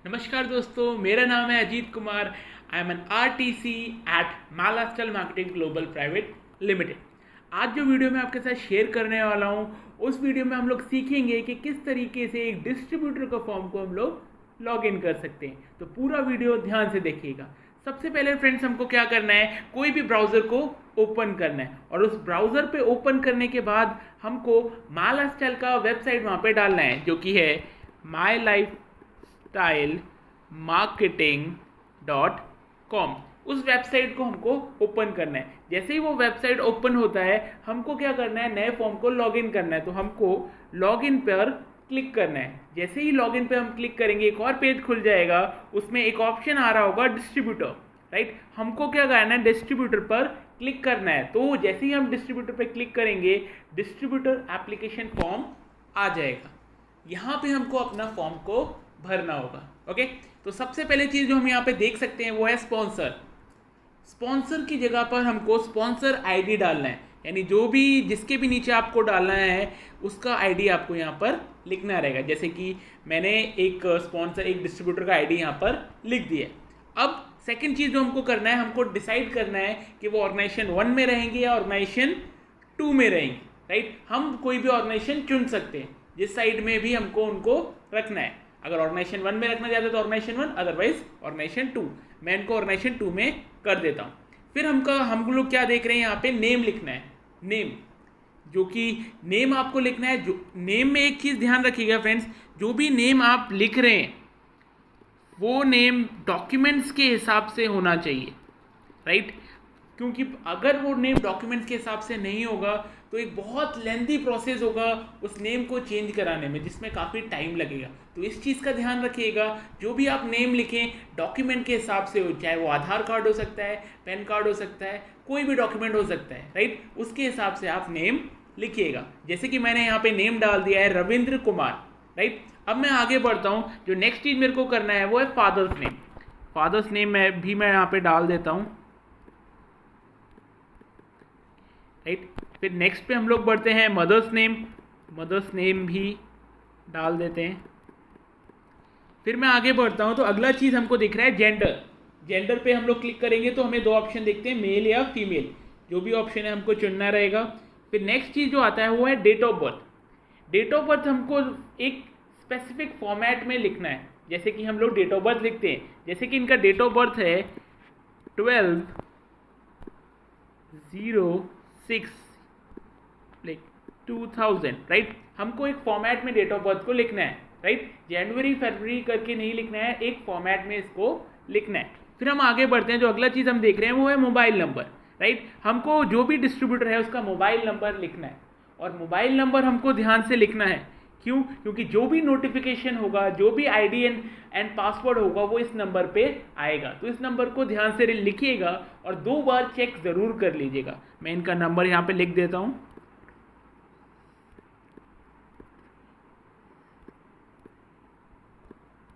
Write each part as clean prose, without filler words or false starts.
नमस्कार दोस्तों, मेरा नाम है Ajit Kumar. I am an RTC at मालास्टल मार्केटिंग ग्लोबल प्राइवेट लिमिटेड। आज जो वीडियो मैं आपके साथ शेयर करने वाला हूँ, उस वीडियो में हम लोग सीखेंगे कि किस तरीके से एक डिस्ट्रीब्यूटर का फॉर्म को हम लोग लॉग इन कर सकते हैं। तो पूरा वीडियो ध्यान से देखिएगा। सबसे पहले फ्रेंड्स, हमको क्या करना है, कोई भी ब्राउज़र को ओपन करना है और उस ब्राउज़र पे ओपन करने के बाद हमको मालास्टल का वेबसाइट वहाँ पे डालना है, जो कि है mylifestylemarketing.com। उस वेबसाइट को हमको ओपन करना है। जैसे ही वो वेबसाइट ओपन होता है, हमको क्या करना है, नए फॉर्म को लॉगिन करना है। तो हमको लॉगिन पर क्लिक करना है। जैसे ही लॉगिन पे हम क्लिक करेंगे, एक और पेज खुल जाएगा। उसमें एक ऑप्शन आ रहा होगा डिस्ट्रीब्यूटर, राइट। हमको क्या करना है, डिस्ट्रीब्यूटर पर क्लिक करना है। तो जैसे ही हम डिस्ट्रीब्यूटर पर क्लिक करेंगे, डिस्ट्रीब्यूटर एप्लीकेशन फॉर्म आ जाएगा। यहाँ पे हमको अपना फॉर्म को भरना होगा। ओके, तो सबसे पहले चीज़ जो हम यहाँ पे देख सकते हैं वो है स्पॉन्सर। स्पॉन्सर की जगह पर हमको स्पॉन्सर आईडी डालना है, यानी जो भी जिसके भी नीचे आपको डालना है उसका आईडी आपको यहाँ पर लिखना रहेगा। जैसे कि मैंने एक स्पॉन्सर, एक डिस्ट्रीब्यूटर का आईडी यहाँ पर लिख दिया। अब सेकेंड चीज़ जो हमको करना है, हमको डिसाइड करना है कि वो ऑर्गेनाइजेशन 1 में रहेंगे या ऑर्गेनाइजेशन 2 में रहेंगे, राइट। हम कोई भी ऑर्गेनाइजेशन चुन सकते हैं, जिस साइड में भी हमको उनको रखना है। अगर ऑर्गेनाइजेशन 1 में रखना चाहते हैं तो ऑर्गेनाइजेशन 1, अदरवाइज ऑर्गेनाइजेशन 2। मैं इनको ऑर्गेनाइजेशन 2 में कर देता हूँ। फिर हम लोग क्या देख रहे हैं, यहाँ पे नेम लिखना है। नेम, जो कि नेम आपको लिखना है। जो नेम में एक चीज़ ध्यान रखिएगा फ्रेंड्स, जो भी नेम आप लिख रहे हैं वो नेम डॉक्यूमेंट्स के हिसाब से होना चाहिए, राइट। क्योंकि अगर वो नेम डॉक्यूमेंट्स के हिसाब से नहीं होगा तो एक बहुत लेंथी प्रोसेस होगा उस नेम को चेंज कराने में, जिसमें काफ़ी टाइम लगेगा। तो इस चीज़ का ध्यान रखिएगा, जो भी आप नेम लिखें डॉक्यूमेंट के हिसाब से हो, चाहे वो आधार कार्ड हो सकता है, पैन कार्ड हो सकता है, कोई भी डॉक्यूमेंट हो सकता है, राइट। उसके हिसाब से आप नेम लिखिएगा। जैसे कि मैंने यहाँ पे नेम डाल दिया है रविंद्र कुमार, राइट। अब मैं आगे बढ़ता हूँ। जो नेक्स्ट चीज़ मेरे को करना है वो है फादर्स नेम। फादर्स नेम मैं यहाँ पे डाल देता हूँ, राइट। फिर नेक्स्ट पे हम लोग बढ़ते हैं मदर्स नेम। मदर्स नेम भी डाल देते हैं। फिर मैं आगे बढ़ता हूँ तो अगला चीज़ हमको दिख रहा है जेंडर। जेंडर पे हम लोग क्लिक करेंगे तो हमें 2 ऑप्शन दिखते हैं, मेल या फीमेल। जो भी ऑप्शन है हमको चुनना रहेगा। फिर नेक्स्ट चीज़ जो आता है वो है date of birth. Date of birth हमको एक स्पेसिफिक फॉर्मेट में लिखना है। जैसे कि हम लोग डेट ऑफ बर्थ लिखते हैं, जैसे कि इनका डेट ऑफ बर्थ है 12/06/2000, राइट। हमको एक फॉर्मेट में डेट ऑफ बर्थ को लिखना है, राइट। जनवरी फरवरी करके नहीं लिखना है, एक फॉर्मेट में इसको लिखना है। फिर हम आगे बढ़ते हैं। जो अगला चीज़ हम देख रहे हैं वो है मोबाइल नंबर, राइट। हमको जो भी डिस्ट्रीब्यूटर है उसका मोबाइल नंबर लिखना है। और मोबाइल नंबर हमको ध्यान से लिखना है। क्यों? क्योंकि जो भी नोटिफिकेशन होगा, जो भी आईडी एंड पासवर्ड होगा, वो इस नंबर पे आएगा। तो इस नंबर को ध्यान से लिखिएगा और 2 बार चेक ज़रूर कर लीजिएगा। मैं इनका नंबर यहाँ पे लिख देता हूँ,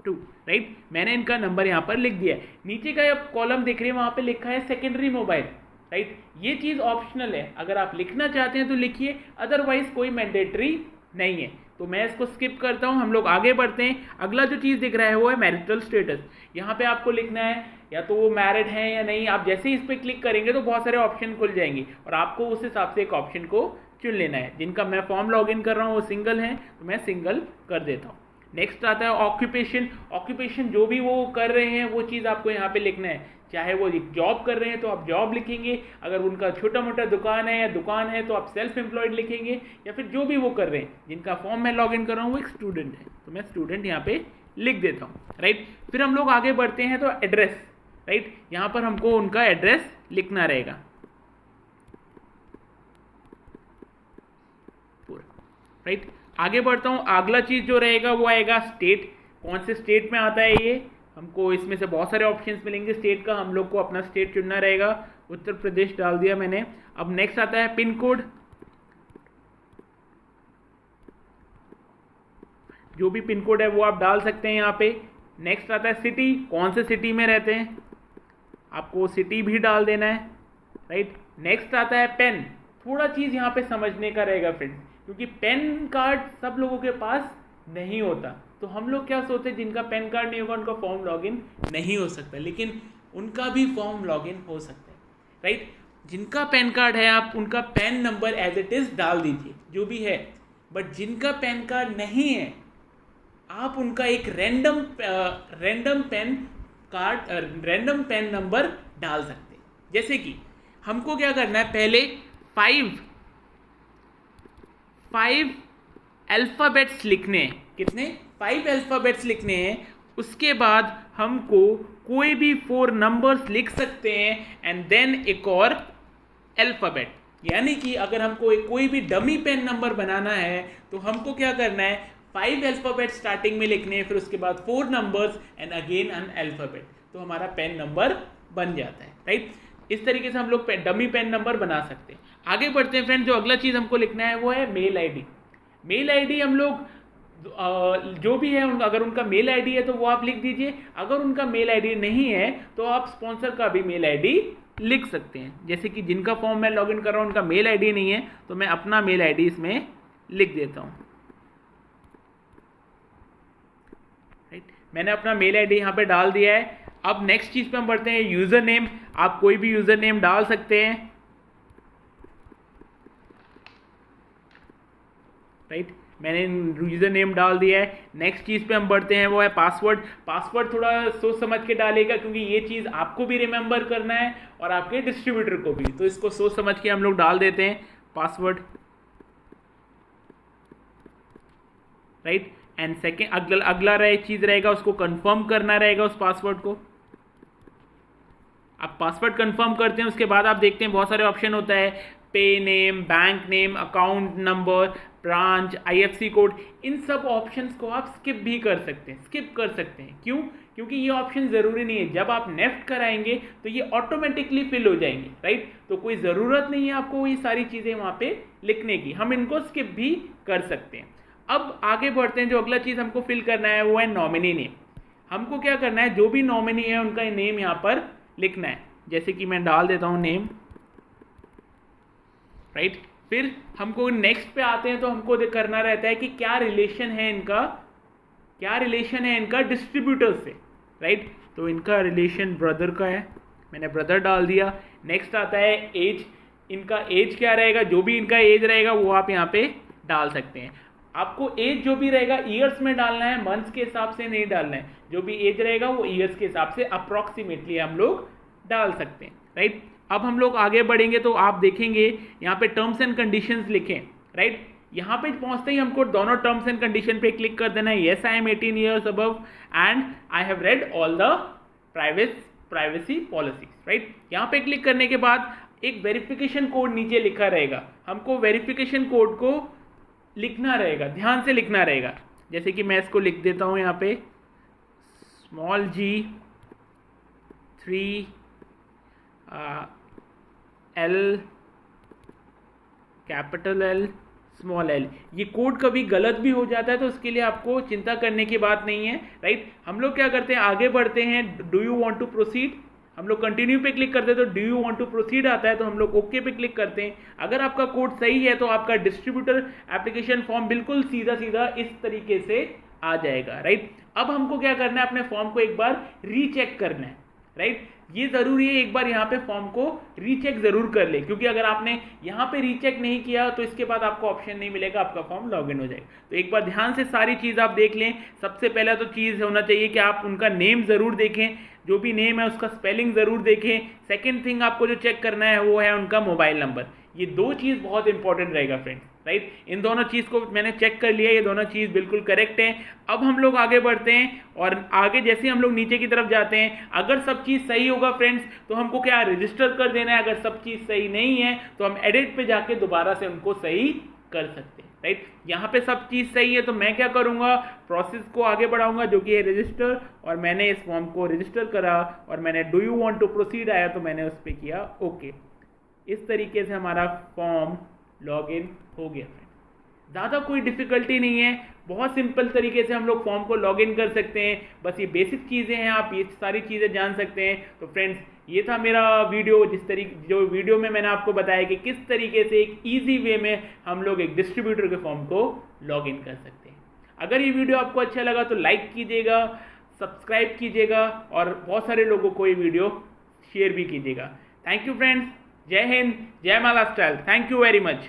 2, राइट। मैंने इनका नंबर यहाँ पर लिख दिया है। नीचे का कॉलम देख रहे हैं, वहाँ पे लिखा है सेकेंडरी मोबाइल, राइट। ये चीज़ ऑप्शनल है, अगर आप लिखना चाहते हैं तो लिखिए, अदरवाइज कोई मैंडेटरी नहीं है। तो मैं इसको स्किप करता हूँ। हम लोग आगे बढ़ते हैं। अगला जो चीज़ दिख रहा है वो है मैरिटल स्टेटस। यहाँ पे आपको लिखना है या तो वो मैरिड है या नहीं। आप जैसे ही इस पर क्लिक करेंगे तो बहुत सारे ऑप्शन खुल जाएंगे और आपको उस हिसाब से एक ऑप्शन को चुन लेना है। जिनका मैं फॉर्म लॉगिन कर रहा हूँ वो सिंगल है, तो मैं सिंगल कर देता हूँ। नेक्स्ट आता है ऑक्यूपेशन। ऑक्यूपेशन जो भी वो कर रहे हैं वो चीज़ आपको यहाँ पे लिखना है। चाहे वो जॉब कर रहे हैं तो आप जॉब लिखेंगे, अगर उनका छोटा मोटा दुकान है या दुकान है तो आप सेल्फ एम्प्लॉयड लिखेंगे, या फिर जो भी वो कर रहे हैं। जिनका फॉर्म मैं लॉगिन कर रहा हूँ वो एक स्टूडेंट है, तो मैं स्टूडेंट यहाँ पे लिख देता हूँ, राइट। फिर हम लोग आगे बढ़ते हैं तो एड्रेस, राइट। यहाँ पर हमको उनका एड्रेस लिखना रहेगा, राइट। आगे बढ़ता हूँ। अगला चीज़ जो रहेगा वो आएगा स्टेट। कौन से स्टेट में आता है ये, हमको इसमें से बहुत सारे ऑप्शंस मिलेंगे स्टेट का। हम लोग को अपना स्टेट चुनना रहेगा। उत्तर प्रदेश डाल दिया मैंने। अब नेक्स्ट आता है पिन कोड। जो भी पिन कोड है वो आप डाल सकते हैं यहाँ पे। नेक्स्ट आता है सिटी, कौन से सिटी में रहते हैं, आपको सिटी भी डाल देना है, राइट। नेक्स्ट आता है पेन। थोड़ा चीज़ यहाँ पे समझने का रहेगा फ्रेंड्स, क्योंकि पेन कार्ड सब लोगों के पास नहीं होता। तो हम लोग क्या सोचते हैं जिनका पैन कार्ड नहीं होगा उनका फॉर्म लॉगिन नहीं हो सकता, लेकिन उनका भी फॉर्म लॉगिन हो सकता है, राइट। जिनका पैन कार्ड है आप उनका PAN number as it is डाल दीजिए जो भी है, बट जिनका पैन कार्ड नहीं है आप उनका एक रैंडम पैन नंबर डाल सकते हैं। जैसे कि हमको क्या करना है, पहले फाइव अल्फ़ाबेट्स लिखने हैं। कितने? 5 अल्फ़ाबेट्स लिखने हैं। उसके बाद हमको कोई भी 4 नंबर्स लिख सकते हैं एंड देन एक और अल्फ़ाबेट। यानी कि अगर हमको कोई भी डमी पेन नंबर बनाना है तो हमको क्या करना है, 5 अल्फ़ाबेट स्टार्टिंग में लिखने हैं, फिर उसके बाद 4 numbers and again an alphabet, तो हमारा पेन नंबर बन जाता है, राइट। इस तरीके से हम लोग डमी पेन नंबर बना सकते हैं। आगे बढ़ते हैं फ्रेंड, जो अगला चीज़ हमको लिखना है वो है मेल आईडी। मेल आईडी हम लोग जो भी है अगर उनका मेल आईडी है तो वो आप लिख दीजिए, अगर उनका मेल आईडी नहीं है तो आप स्पॉन्सर का भी मेल आईडी लिख सकते हैं। जैसे कि जिनका फॉर्म मैं लॉगिन कर रहा हूँ उनका मेल आईडी नहीं है तो मैं अपना मेल आईडी इसमें लिख देता हूँ, राइट। मैंने अपना मेल आईडी यहाँ पे डाल दिया है। अब नेक्स्ट चीज़ पे हम बढ़ते हैं, यूज़र नेम। आप कोई भी यूज़र नेम डाल सकते हैं, राइट। मैंने यूज़र नेम डाल दिया है। नेक्स्ट चीज़ पे हम बढ़ते हैं वो है पासवर्ड। पासवर्ड थोड़ा सोच समझ के डालेगा क्योंकि ये चीज़ आपको भी रिमेंबर करना है और आपके डिस्ट्रीब्यूटर को भी, तो इसको सोच समझ के हम लोग डाल देते हैं पासवर्ड, राइट। एंड सेकेंड अगला चीज़ रहेगा, उसको कंफर्म करना रहेगा उस पासवर्ड को। आप पासवर्ड कंफर्म करते हैं, उसके बाद आप देखते हैं बहुत सारे ऑप्शन होता है, payee name, bank name, account number, branch, IFC code. इन सब ऑप्शंस को आप स्किप भी कर सकते हैं, क्यों? क्योंकि ये ऑप्शन ज़रूरी नहीं है। जब आप नेफ्ट कराएंगे तो ये ऑटोमेटिकली फिल हो जाएंगे, राइट। तो कोई ज़रूरत नहीं है आपको ये सारी चीज़ें वहाँ पे लिखने की, हम इनको स्किप भी कर सकते हैं। अब आगे बढ़ते हैं, जो अगला चीज़ हमको फिल करना है वो है नॉमिनी नेम। हमको क्या करना है, जो भी नॉमिनी है उनका नेम यहाँ पर लिखना है। जैसे कि मैं डाल देता हूँ नेम, राइट। फिर हमको नेक्स्ट पे आते हैं तो हमको करना रहता है कि क्या रिलेशन है इनका डिस्ट्रीब्यूटर से, राइट। तो इनका रिलेशन ब्रदर का है, मैंने ब्रदर डाल दिया। नेक्स्ट आता है एज, इनका एज क्या रहेगा, जो भी इनका एज रहेगा वो आप यहाँ पे डाल सकते हैं। आपको एज जो भी रहेगा ईयर्स में डालना है, मंथ्स के हिसाब से नहीं डालना है। जो भी एज रहेगा वो ईयर्स के हिसाब से अप्रॉक्सीमेटली हम लोग डाल सकते हैं, राइट। अब हम लोग आगे बढ़ेंगे तो आप देखेंगे यहाँ पे टर्म्स एंड कंडीशंस लिखें, राइट। यहाँ पे पहुँचते ही हमको दोनों टर्म्स एंड कंडीशन पे क्लिक कर देना है, yes I am 18 years above and I have read all the privacy policies, right. यहाँ पे क्लिक करने के बाद एक वेरिफिकेशन कोड नीचे लिखा रहेगा, हमको वेरिफिकेशन कोड को लिखना रहेगा, ध्यान से लिखना रहेगा। जैसे कि मैं इसको लिख देता हूँ यहाँ पे, small g 3 L capital L small l। ये कोड कभी गलत भी हो जाता है तो उसके लिए आपको चिंता करने की बात नहीं है, राइट। हम लोग क्या करते हैं, आगे बढ़ते हैं, do you want to proceed, हम लोग कंटिन्यू पे क्लिक करते हैं तो do you want to proceed आता है तो हम लोग ओके पे क्लिक करते हैं। अगर आपका कोड सही है तो आपका डिस्ट्रीब्यूटर एप्लीकेशन फॉर्म बिल्कुल सीधा सीधा इस तरीके से आ जाएगा, राइट। अब हमको क्या करना है, अपने फॉर्म को एक बार रीचेक करना है, राइट। ये ज़रूरी है, एक बार यहाँ पे फॉर्म को रीचेक ज़रूर कर ले, क्योंकि अगर आपने यहाँ पे रीचेक नहीं किया तो इसके बाद आपको ऑप्शन नहीं मिलेगा, आपका फॉर्म लॉगिन हो जाएगा। तो एक बार ध्यान से सारी चीज़ आप देख लें। सबसे पहला तो चीज़ होना चाहिए कि आप उनका नेम ज़रूर देखें, जो भी नेम है उसका स्पेलिंग ज़रूर देखें। सेकेंड थिंग आपको जो चेक करना है वो है उनका मोबाइल नंबर। ये 2 चीज़ बहुत इंपॉर्टेंट रहेगा फ्रेंड्स, राइट। इन दोनों चीज़ को मैंने चेक कर लिया, ये दोनों चीज़ बिल्कुल करेक्ट है। अब हम लोग आगे बढ़ते हैं और आगे जैसे हम लोग नीचे की तरफ जाते हैं, अगर सब चीज़ सही होगा फ्रेंड्स तो हमको क्या रजिस्टर कर देना है। अगर सब चीज़ सही नहीं है तो हम एडिट पे जाके दोबारा से उनको सही कर सकते हैं, राइट। यहाँ पे सब चीज़ सही है तो मैं क्या करूँगा, प्रोसेस को आगे बढ़ाऊंगा जो कि है रजिस्टर, और मैंने इस फॉर्म को रजिस्टर करा और मैंने do you want to proceed आया तो मैंने उस पर किया ओके। इस तरीके से हमारा फॉर्म लॉगिन हो गया। ज़्यादा कोई डिफ़िकल्टी नहीं है, बहुत सिंपल तरीके से हम लोग फॉर्म को लॉगिन कर सकते हैं। बस ये बेसिक चीज़ें हैं, आप ये सारी चीज़ें जान सकते हैं। तो फ्रेंड्स ये था मेरा वीडियो, जो वीडियो में मैंने आपको बताया कि किस तरीके से एक ईजी वे में हम लोग एक डिस्ट्रीब्यूटर के फॉर्म को लॉगिन कर सकते हैं। अगर ये वीडियो आपको अच्छा लगा तो लाइक कीजिएगा, सब्सक्राइब कीजिएगा और बहुत सारे लोगों को ये वीडियो शेयर भी कीजिएगा। थैंक यू फ्रेंड्स, जय हिंद, जय माला style, thank you very much.